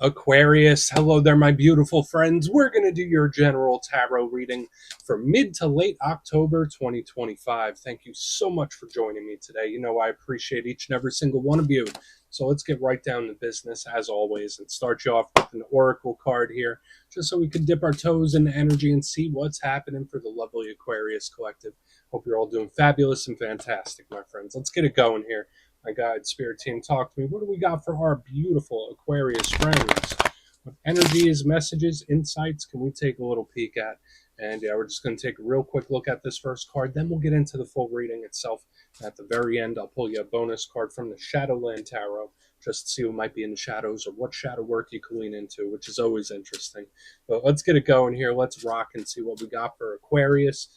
Aquarius, hello there, my beautiful friends. We're going to do your general tarot reading for mid to late October 2025. Thank you so much for joining me today. You know, I appreciate each and every single one of you. So let's get right down to business as always and start you off with an oracle card here, just so we can dip our toes in energy and see what's happening for the lovely Aquarius collective. Hope you're all doing fabulous and fantastic, my friends. Let's get it going here. My guide spirit team, talk to me. What do we got for our beautiful Aquarius friends? What energies, messages, insights can we take a little peek at? And yeah, we're just going to take a real quick look at this first card. Then we'll get into the full reading itself. At the very end, I'll pull you a bonus card from the Shadowland Tarot, just to see what might be in the shadows or what shadow work you can lean into, which is always interesting. But let's get it going here. Let's rock and see what we got for Aquarius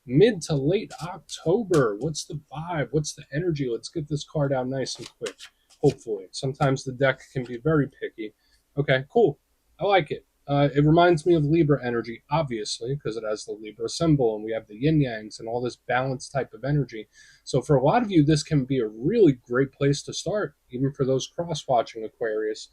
mid to late October. What's the vibe? What's the energy? Let's get this card out nice and quick. Hopefully. Sometimes the deck can be very picky. Okay, cool. I like it. It reminds me of Libra energy, obviously, because it has the Libra symbol and we have the yin yangs and all this balanced type of energy. So, for a lot of you, this can be a really great place to start, even for those cross watching Aquarius.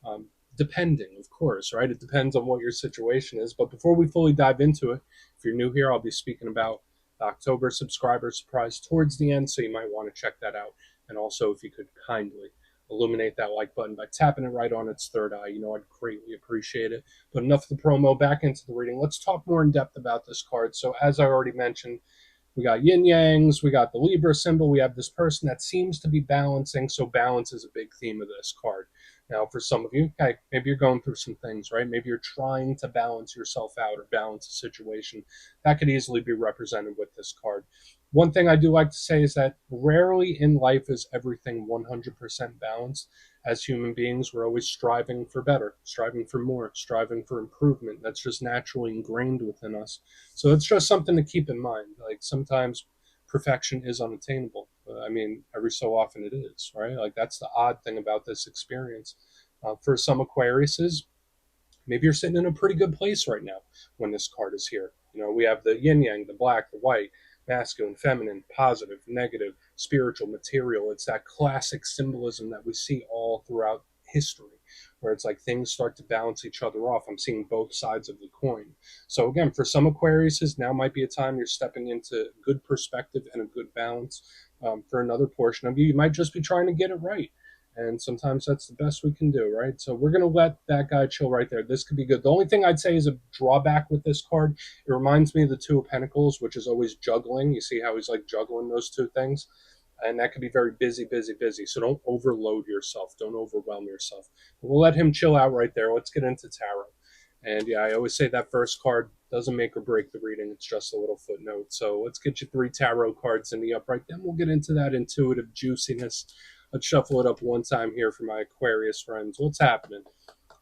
Um, Depending, of course, right? It depends on what your situation is. But before we fully dive into it, if you're new here, I'll be speaking about the October subscriber surprise towards the end, so you might want to check that out. And also, if you could kindly illuminate that like button by tapping it right on its third eye, I'd greatly appreciate it. But enough of the promo, back into the reading. Let's talk more in depth about this card. So, as I already mentioned, we got yin yangs, we got the Libra symbol, we have this person that seems to be balancing. So, balance is a big theme of this card. Now, for some of you, okay, maybe you're going through some things, right? Maybe you're trying to balance yourself out or balance a situation. That could easily be represented with this card. One thing I do like to say is that rarely in life is everything 100% balanced. As human beings, we're always striving for better, striving for more, striving for improvement. That's just naturally ingrained within us. So it's just something to keep in mind. Like sometimes perfection is unattainable. I mean, every so often it is, right? Like that's the odd thing about this experience. For some Aquariuses, maybe you're sitting in a pretty good place right now when this card is here. We have the yin yang, the black, the white, masculine, feminine, positive, negative, spiritual, material. It's that classic symbolism that we see all throughout history, where it's like things start to balance each other off. I'm seeing both sides of the coin. So again, for some Aquariuses, now might be a time you're stepping into good perspective and a good balance. For another portion of you, you might just be trying to get it right. And sometimes that's the best we can do, right? So we're going to let that guy chill right there. This could be good. The only thing I'd say is a drawback with this card. It reminds me of the Two of Pentacles, which is always juggling. You see how he's like juggling those two things? And that could be very busy, busy, busy. So don't overload yourself. Don't overwhelm yourself. But we'll let him chill out right there. Let's get into tarot. And yeah, I always say that first card doesn't make or break the reading. It's just a little footnote. So let's get you 3 tarot cards in the upright. Then we'll get into that intuitive juiciness. Let's shuffle it up one time here for my Aquarius friends. What's happening?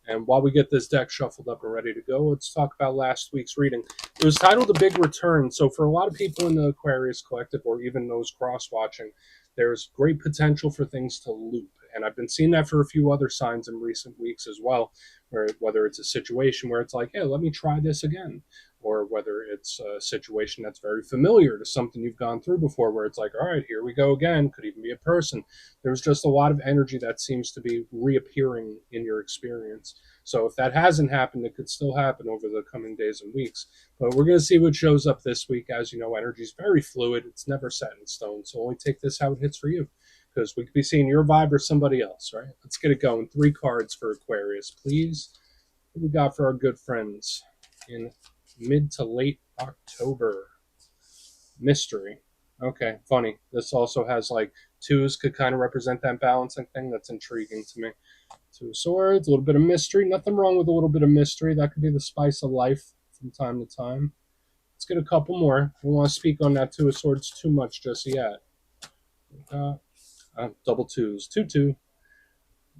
And while we get this deck shuffled up and ready to go, let's talk about last week's reading. It was titled A Big Return. So for a lot of people in the Aquarius collective, or even those cross-watching, there's great potential for things to loop. And I've been seeing that for a few other signs in recent weeks as well, where whether it's a situation where it's like, hey, let me try this again, or whether it's a situation that's very familiar to something you've gone through before, where it's like, all right, here we go again. Could even be a person. There's just a lot of energy that seems to be reappearing in your experience. So if that hasn't happened, it could still happen over the coming days and weeks. But we're going to see what shows up this week. As you know, energy is very fluid. It's never set in stone. So only take this how it hits for you, because we could be seeing your vibe or somebody else, right? Let's get it going. 3 cards for Aquarius, please. What we got for our good friends in mid to late October? Mystery. Okay, funny. This also has like 2s could kind of represent that balancing thing. That's intriguing to me. 2 of Swords, a little bit of mystery. Nothing wrong with a little bit of mystery. That could be the spice of life from time to time. Let's get a couple more. I don't want to speak on that 2 of Swords too much just yet. Double 2s. 2-2.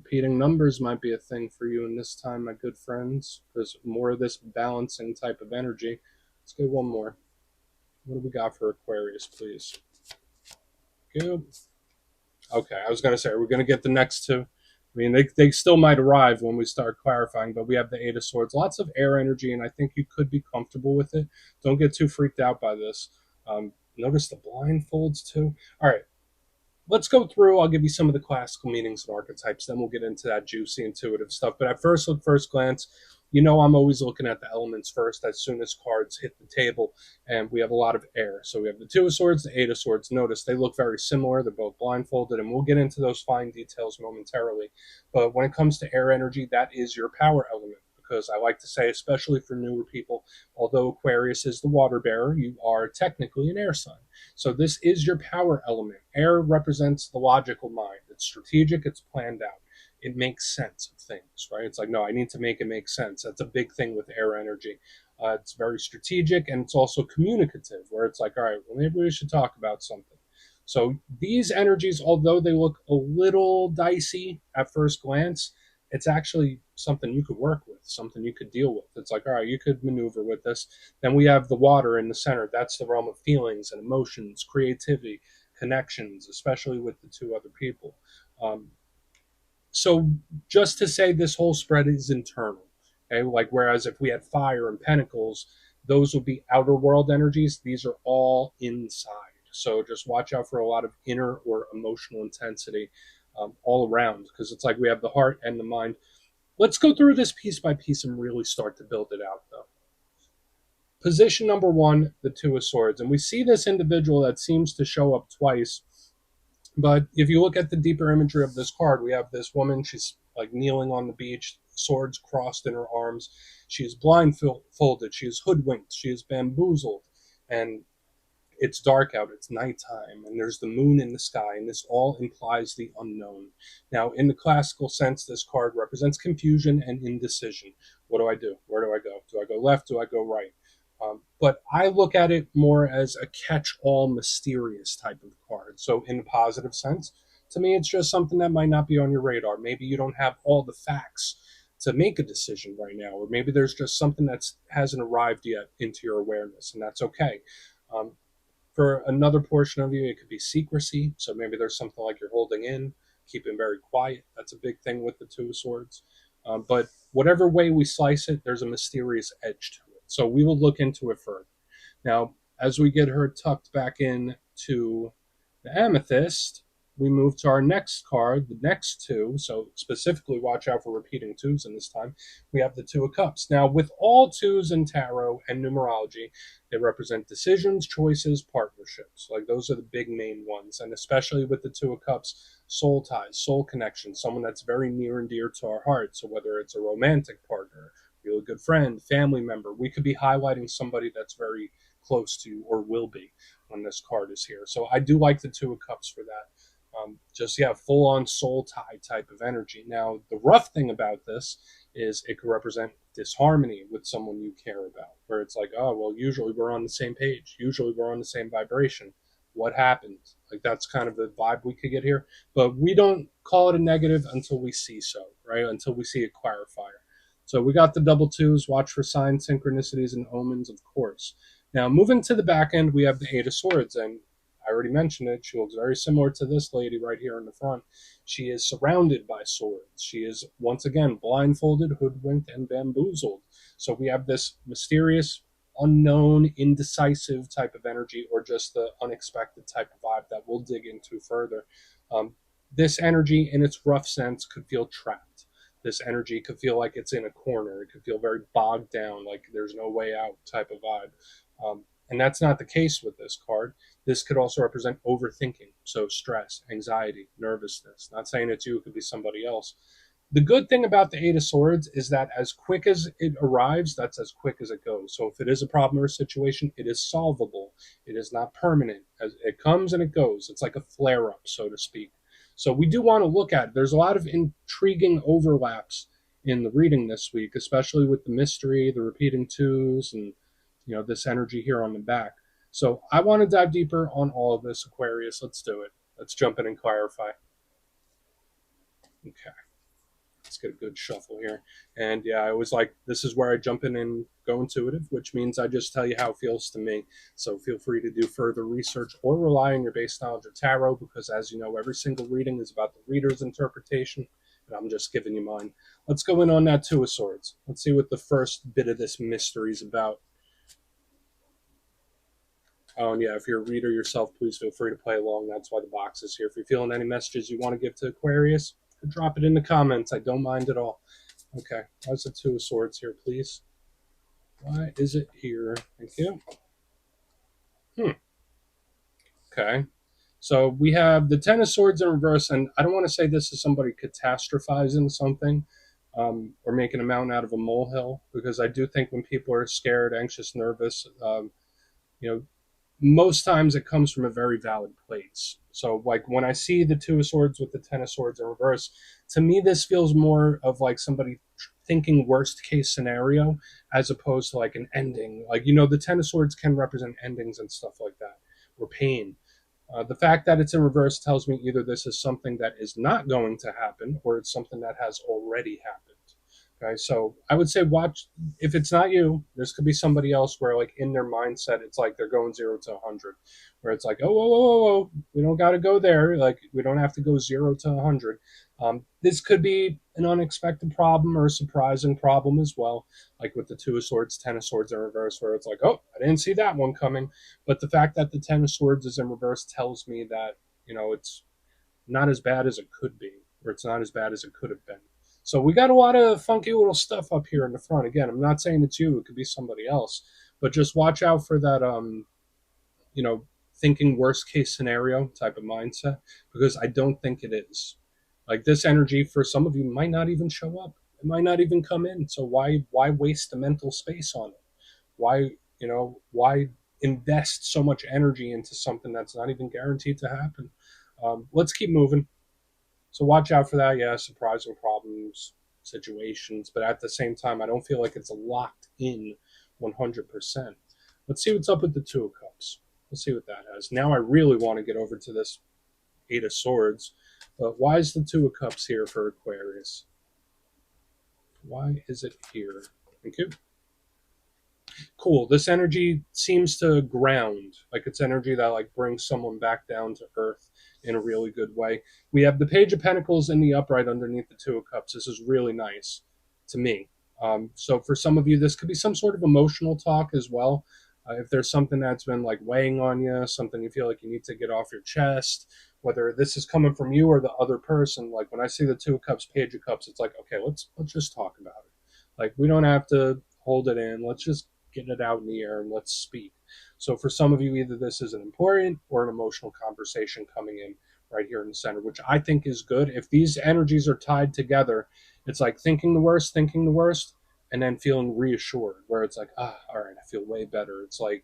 Repeating numbers might be a thing for you in this time, my good friends. There's more of this balancing type of energy. Let's get one more. What do we got for Aquarius, please? Good. Okay, I was going to say, are we going to get the next 2? I mean, they still might arrive when we start clarifying, but we have the 8 of Swords. Lots of air energy, and I think you could be comfortable with it. Don't get too freaked out by this. Notice the blindfolds, too. All right, let's go through. I'll give you some of the classical meanings and archetypes, then we'll get into that juicy intuitive stuff. But at first glance, I'm always looking at the elements first as soon as cards hit the table, and we have a lot of air. So we have the Two of Swords, the Eight of Swords. Notice they look very similar. They're both blindfolded, and we'll get into those fine details momentarily. But when it comes to air energy, that is your power element. Because I like to say, especially for newer people, although Aquarius is the water bearer, you are technically an air sign. So this is your power element. Air represents the logical mind. It's strategic, it's planned out. It makes sense of things, right? It's like, no, I need to make it make sense. That's a big thing with air energy. It's very strategic, and it's also communicative, where it's like, all right, well, maybe we should talk about something. So these energies, although they look a little dicey at first glance, it's actually something you could work with, something you could deal with. It's like, all right, you could maneuver with this. Then we have the water in the center. That's the realm of feelings and emotions, creativity, connections, especially with the two other people. Um, so just to say this whole spread is internal. Okay, like whereas if we had fire and pentacles, those would be outer world energies. These are all inside. So just watch out for a lot of inner or emotional intensity all around, because it's like we have the heart and the mind. Let's go through this piece by piece and really start to build it out, though. Position number one, the Two of Swords. And we see this individual that seems to show up twice. But if you look at the deeper imagery of this card, we have this woman. She's like kneeling on the beach, swords crossed in her arms. She is blindfolded. She is hoodwinked. She is bamboozled. And it's dark out, it's nighttime, and there's the moon in the sky, and this all implies the unknown. Now, in the classical sense, this card represents confusion and indecision. What do I do? Where do I go? Do I go left? Do I go right? But I look at it more as a catch-all mysterious type of card. So in a positive sense, to me, it's just something that might not be on your radar. Maybe you don't have all the facts to make a decision right now, or maybe there's just something that hasn't arrived yet into your awareness, and that's okay. Um, for another portion of you, it could be secrecy. So maybe there's something like you're holding in, keeping very quiet. That's a big thing with the Two of Swords. But whatever way we slice it, there's a mysterious edge to it. So we will look into it further. Now, as we get her tucked back in to the amethyst, we move to our next card, the next two. So specifically, watch out for repeating twos in this time. We have the Two of Cups. Now, with all twos in tarot and numerology, they represent decisions, choices, partnerships. Like those are the big main ones. And especially with the Two of Cups, soul ties, soul connection, someone that's very near and dear to our heart. So whether it's a romantic partner, really good friend, family member, we could be highlighting somebody that's very close to or will be when this card is here. So I do like the Two of Cups for that. Just yeah, full on soul tie type of energy. Now the rough thing about this is it could represent disharmony with someone you care about, where it's like, oh well, usually we're on the same page, usually we're on the same vibration. What happened? Like that's kind of the vibe we could get here, but we don't call it a negative until we see so, right? Until we see a clarifier. So we got the double twos. Watch for signs, synchronicities, and omens, of course. Now, moving to the back end, we have the Eight of Swords, and I already mentioned it. She looks very similar to this lady right here in the front. She is surrounded by swords. She is, once again, blindfolded, hoodwinked, and bamboozled. So we have this mysterious, unknown, indecisive type of energy, or just the unexpected type of vibe that we'll dig into further. This energy, in its rough sense, could feel trapped. This energy could feel like it's in a corner. It could feel very bogged down, like there's no way out type of vibe. And that's not the case with this card. This could also represent overthinking, so stress, anxiety, nervousness. Not saying it's you, it could be somebody else. The good thing about the Eight of Swords is that as quick as it arrives, that's as quick as it goes. So if it is a problem or a situation, it is solvable. It is not permanent. As it comes and it goes. It's like a flare up, so to speak. So we do want to look at it. There's a lot of intriguing overlaps in the reading this week, especially with the mystery, the repeating twos, and this energy here on the back. So I want to dive deeper on all of this, Aquarius. Let's do it. Let's jump in and clarify. Okay. Let's get a good shuffle here. And yeah, I always like, this is where I jump in and go intuitive, which means I just tell you how it feels to me. So feel free to do further research or rely on your base knowledge of tarot, because as you know, every single reading is about the reader's interpretation, and I'm just giving you mine. Let's go in on that Two of Swords. Let's see what the first bit of this mystery is about. Oh, and yeah, if you're a reader yourself, please feel free to play along. That's why the box is here. If you're feeling any messages you want to give to Aquarius, drop it in the comments. I don't mind at all. Okay, why's the Two of Swords here, please? Why is it here? Thank you. Okay. So we have the Ten of Swords in reverse, and I don't want to say this is somebody catastrophizing something or making a mountain out of a molehill, because I do think when people are scared, anxious, nervous, you know, most times it comes from a very valid place. So, like when I see the Two of Swords with the Ten of Swords in reverse, to me, this feels more of like somebody thinking worst case scenario as opposed to like an ending. Like, the Ten of Swords can represent endings and stuff like that, or pain. The fact that it's in reverse tells me either this is something that is not going to happen or it's something that has already happened. Okay, so I would say watch. If it's not you, this could be somebody else where, like, in their mindset, it's like they're going 0 to 100, where it's like, oh, whoa, whoa, whoa, whoa, we don't got to go there. Like, we don't have to go 0 to 100. This could be an unexpected problem or a surprising problem as well, like with the Two of Swords, Ten of Swords in reverse, where it's like, oh, I didn't see that one coming. But the fact that the Ten of Swords is in reverse tells me that, it's not as bad as it could be, or it's not as bad as it could have been. So we got a lot of funky little stuff up here in the front. Again, I'm not saying it's you, it could be somebody else, but just watch out for that, you know, thinking worst case scenario type of mindset, because I don't think it is. Like, this energy for some of you might not even show up. It might not even come in. So why waste the mental space on it? Why invest so much energy into something that's not even guaranteed to happen? Let's keep moving. So watch out for that. Yeah, surprising problems, situations, but at the same time, I don't feel like it's locked in 100%. Let's see what's up with the Two of Cups. Let's see what that has. Now I really want to get over to this Eight of Swords, but why is the Two of Cups here for Aquarius? Why is it here? Thank you. Cool. This energy seems to ground, like it's energy that like brings someone back down to earth in a really good way. We have the Page of Pentacles in the upright underneath the Two of Cups. This is really nice to me. So for some of you, this could be some sort of emotional talk as well. If there's something that's been like weighing on you, something you feel like you need to get off your chest, whether this is coming from you or the other person. Like when I see the Two of Cups, Page of Cups, it's like, okay, let's just talk about it. Like, we don't have to hold it in. Let's just get it out in the air and let's speak. So for some of you, either this is an important or an emotional conversation coming in right here in the center, which I think is good. If these energies are tied together, it's like thinking the worst, and then feeling reassured, where it's like, all right, I feel way better. It's like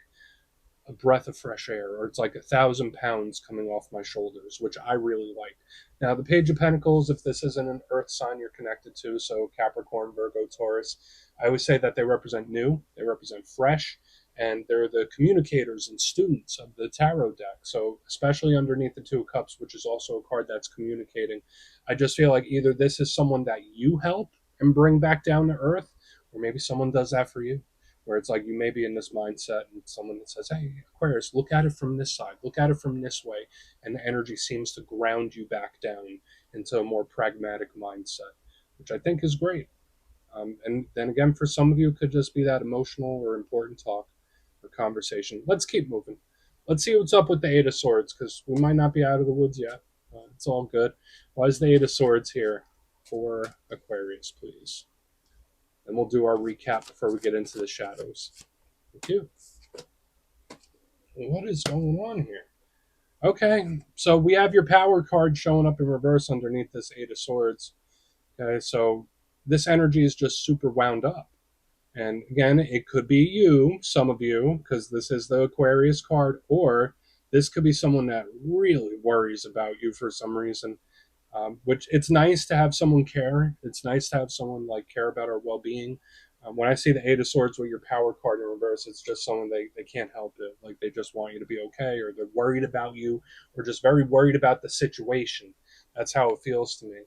a breath of fresh air, or it's like 1,000 pounds coming off my shoulders, which I really like. Now, the Page of Pentacles, if this isn't an earth sign you're connected to, so Capricorn, Virgo, Taurus, I always say that they represent new, they represent fresh, and they're the communicators and students of the tarot deck. So, especially underneath the Two of Cups, which is also a card that's communicating, I just feel like either this is someone that you help and bring back down to earth, or maybe someone does that for you, where it's like you may be in this mindset and someone that says, hey, Aquarius, look at it from this side, look at it from this way. And the energy seems to ground you back down into a more pragmatic mindset, which I think is great. And then again, for some of you, it could just be that emotional or important talk or conversation. Let's keep moving. Let's see what's up with the Eight of Swords, because we might not be out of the woods yet. It's all good. Why is the Eight of Swords here for Aquarius, please? And we'll do our recap before we get into the shadows. Thank you. What is going on here? Okay, so we have your power card showing up in reverse underneath this Eight of Swords. Okay, so this energy is just super wound up. And again, it could be you, some of you, because this is the Aquarius card, or this could be someone that really worries about you for some reason. Which, it's nice to have someone care. It's nice to have someone like care about our well-being. When I see the Eight of Swords with your power card in reverse, it's just someone they can't help it. Like, they just want you to be okay, or they're worried about you, or just very worried about the situation. That's how it feels to me.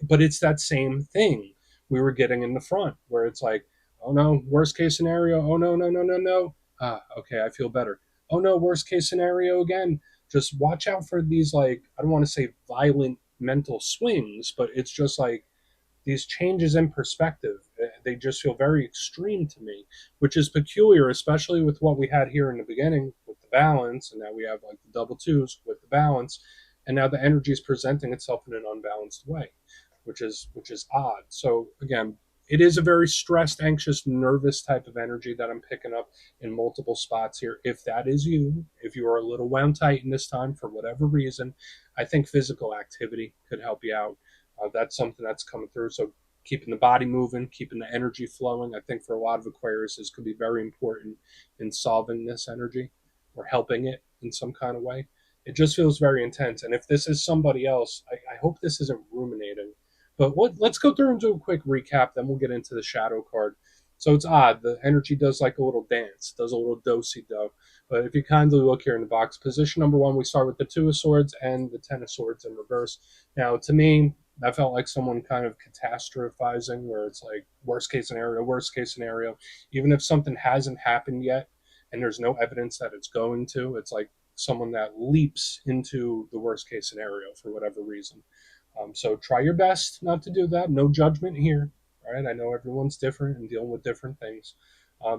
But it's that same thing we were getting in the front, where it's like, oh no, worst case scenario. Oh no, no, no, no, no. Okay, I feel better. Oh no, worst case scenario again. Just watch out for these, like, I don't want to say violent mental swings, but it's just like these changes in perspective. They just feel very extreme to me, which is peculiar, especially with what we had here in the beginning with the balance, and now we have like the double twos with the balance, and now the energy is presenting itself in an unbalanced way, which is odd. So again, it is a very stressed, anxious, nervous type of energy that I'm picking up in multiple spots here. If that is you, if you are a little wound tight in this time for whatever reason, I think physical activity could help you out. That's something that's coming through. So keeping the body moving, keeping the energy flowing, I think for a lot of Aquarius, could be very important in solving this energy or helping it in some kind of way. It just feels very intense. And if this is somebody else, I hope this isn't ruminating. But let's go through and do a quick recap, then we'll get into the shadow card. So it's odd. The energy does like a little dance, does a little do-si-do. But if you kindly look here in the box, position number one, we start with the Two of Swords and the Ten of Swords in reverse. Now, to me, that felt like someone kind of catastrophizing, where it's like worst case scenario, worst case scenario. Even if something hasn't happened yet and there's no evidence that it's going to, it's like someone that leaps into the worst case scenario for whatever reason. So try your best not to do that. No judgment here. All right. I know everyone's different and dealing with different things.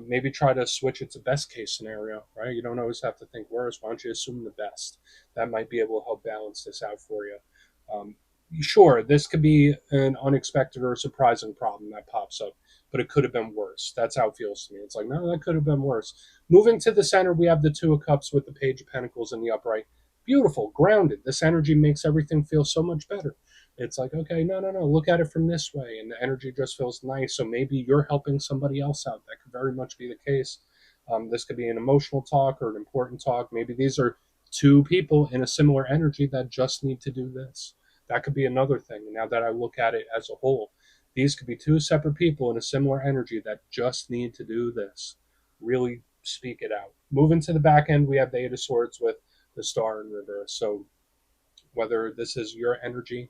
Maybe try to switch it to best case scenario, right? You don't always have to think worse. Why don't you assume the best? That might be able to help balance this out for you. Um, sure, this could be an unexpected or surprising problem that pops up, but it could have been worse. That's how it feels to me. It's like, no, that could have been worse. Moving to the center, we have the Two of Cups with the Page of Pentacles in the upright. Beautiful, grounded. This energy makes everything feel so much better. It's like, okay, no, look at it from this way. And the energy just feels nice. So maybe you're helping somebody else out. That could very much be the case. This could be an emotional talk or an important talk. Maybe these are two people in a similar energy that just need to do this. That could be another thing. Now that I look at it as a whole, these could be two separate people in a similar energy that just need to do this. Really speak it out. Moving to the back end, we have the Eight of Swords with the Star in reverse. So whether this is your energy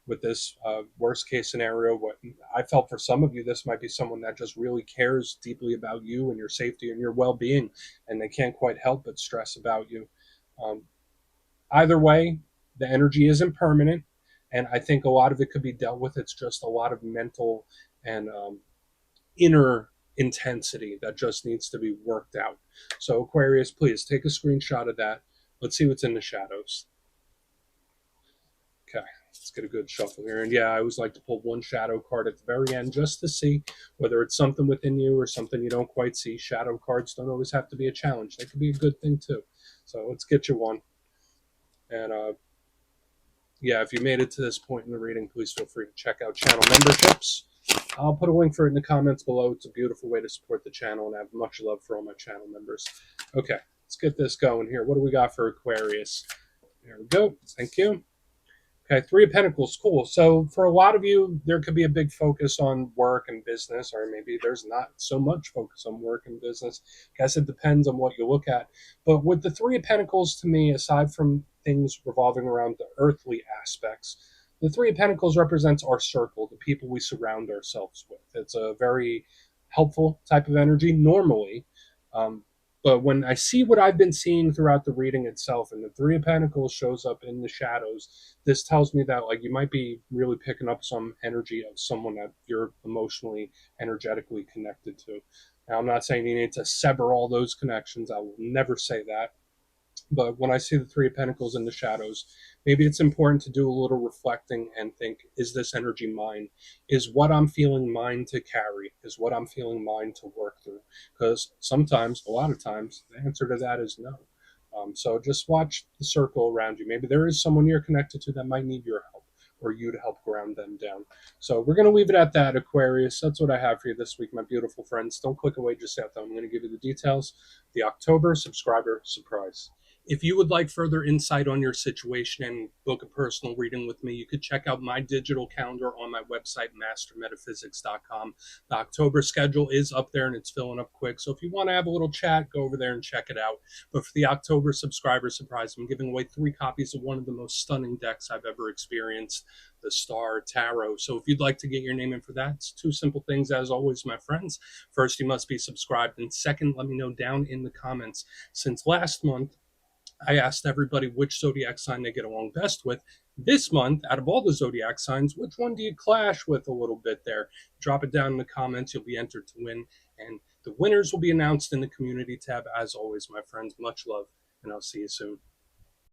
with this worst case scenario, what I felt for some of you, this might be someone that just really cares deeply about you and your safety and your well-being, and they can't quite help but stress about you. Um, Either way, the energy isn't permanent, and I think a lot of it could be dealt with. It's just a lot of mental and inner intensity that just needs to be worked out. So Aquarius, please take a screenshot of that. Let's see what's in the shadows. Okay, let's get a good shuffle here. And yeah, I always like to pull one shadow card at the very end just to see whether it's something within you or something you don't quite see. Shadow cards don't always have to be a challenge. They could be a good thing too. So let's get you one. And yeah, if you made it to this point in the reading, please feel free to check out channel memberships. I'll put a link for it in the comments below. It's a beautiful way to support the channel, and I have much love for all my channel members. Okay, let's get this going here. What do we got for Aquarius? There we go. Thank you. Okay, Three of Pentacles, cool. So for a lot of you, there could be a big focus on work and business, or maybe there's not so much focus on work and business. I guess it depends on what you look at. But with the Three of Pentacles, to me, aside from things revolving around the earthly aspects, the Three of Pentacles represents our circle, the people we surround ourselves with. It's a very helpful type of energy normally. Um, but when I see what I've been seeing throughout the reading itself, and the Three of Pentacles shows up in the shadows, this tells me that like you might be really picking up some energy of someone that you're emotionally, energetically connected to. Now, I'm not saying you need to sever all those connections. I will never say that. But when I see the Three of Pentacles in the shadows, maybe it's important to do a little reflecting and think, is this energy mine? Is what I'm feeling mine to carry? Is what I'm feeling mine to work through? Because sometimes, a lot of times, the answer to that is no. So just watch the circle around you. Maybe there is someone you're connected to that might need your help or you to help ground them down. So we're going to leave it at that, Aquarius. That's what I have for you this week, my beautiful friends. Don't click away just yet, though. I'm going to give you the details. The October subscriber surprise. If you would like further insight on your situation and book a personal reading with me, you could check out my digital calendar on my website, mastermetaphysics.com. The October schedule is up there and it's filling up quick. So if you want to have a little chat, go over there and check it out. But for the October subscriber surprise, I'm giving away 3 copies of one of the most stunning decks I've ever experienced, the Star Tarot. So if you'd like to get your name in for that, it's 2 simple things as always, my friends. First, you must be subscribed. And second, let me know down in the comments. Since last month, I asked everybody which zodiac sign they get along best with. This month, out of all the zodiac signs, which one do you clash with a little bit there? Drop it down in the comments. You'll be entered to win. And the winners will be announced in the community tab. As always, my friends, much love, and I'll see you soon.